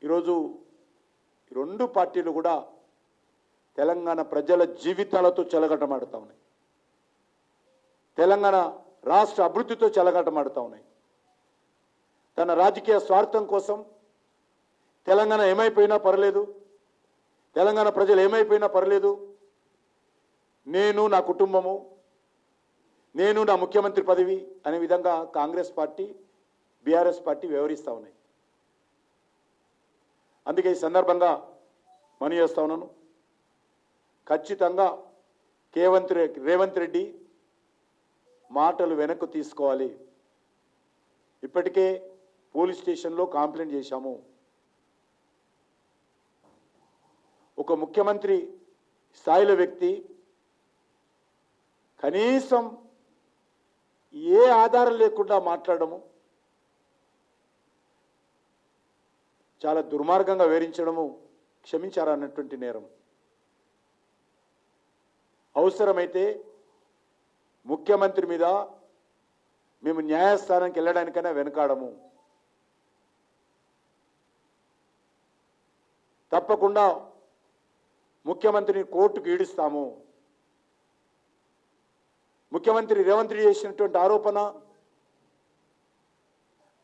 ఈరోజు రెండు పార్టీలు కూడా తెలంగాణ ప్రజల జీవితాలతో చెలగటమాడుతూ ఉన్నాయి. తెలంగాణ రాష్ట్ర అభివృద్ధితో చెలగటమాడుతూ ఉన్నాయి. తన రాజకీయ స్వార్థం కోసం తెలంగాణ ఏమైపోయినా పర్లేదు, తెలంగాణ ప్రజలు ఏమైపోయినా పర్లేదు, నేను నా కుటుంబము, నేను నా ముఖ్యమంత్రి పదవి అనే విధంగా కాంగ్రెస్ పార్టీ బీఆర్ఎస్ పార్టీ వ్యవహరిస్తూ ఉన్నాయి. అందుకే ఈ సందర్భంగా మనవి చేస్తా ఉన్నాను, ఖచ్చితంగా రేవంత్ రెడ్డి మాటలు వెనక్కు తీసుకోవాలి. ఇప్పటికే పోలీస్ స్టేషన్లో కంప్లైంట్ చేశాము. ఒక ముఖ్యమంత్రి స్థాయిలో వ్యక్తి కనీసం ఏ ఆధారం లేకుండా మాట్లాడము, చాలా దుర్మార్గంగా వివరించడము క్షమించారన్నటువంటి నేరం. అవసరమైతే ముఖ్యమంత్రి మీద మేము న్యాయస్థానానికి వెళ్ళడానికైనా వెనకాడము. తప్పకుండా ముఖ్యమంత్రిని కోర్టుకు ఈడుస్తాము. ముఖ్యమంత్రి రేవంత్ రెడ్డి చేసినటువంటి ఆరోపణ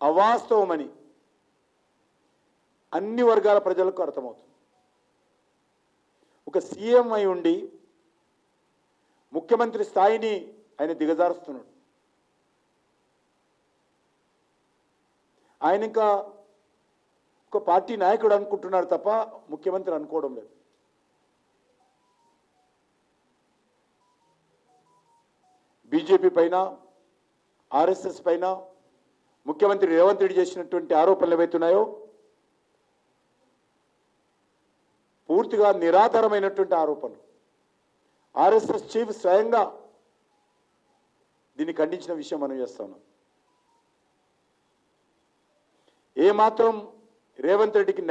అవాస్తవమని అన్ని వర్గాల ప్రజలకు అర్థమవుతుంది. ఒక సీఎం అయి ఉండి ముఖ్యమంత్రి స్థాయిని ఆయన దిగజారుస్తున్నాడు. ఆయన ఇంకా ఒక పార్టీ నాయకుడు అనుకుంటున్నాడు తప్ప ముఖ్యమంత్రి అనుకోవడం లేదు. బీజేపీ పైన, ఆర్ఎస్ఎస్ పైన ముఖ్యమంత్రి రేవంత్ రెడ్డి చేసినటువంటి ఆరోపణలు ఏవైతున్నాయో పూర్తిగా నిరాధారమైనటువంటి ఆరోపణలు. ఆర్ఎస్ఎస్ చీఫ్ స్వయంగా దీన్ని ఖండించిన విషయం మనం చేస్తా ఉన్నాం. ఏమాత్రం రేవంత్ రెడ్డికి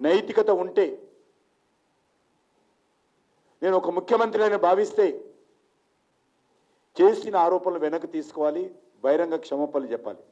నైతికత ఉంటే, నేను ఒక ముఖ్యమంత్రి అని భావిస్తే చేసిన ఆరోపణలు వెనక్కి తీసుకోవాలి, బహిరంగ క్షమాపణలు చెప్పాలి.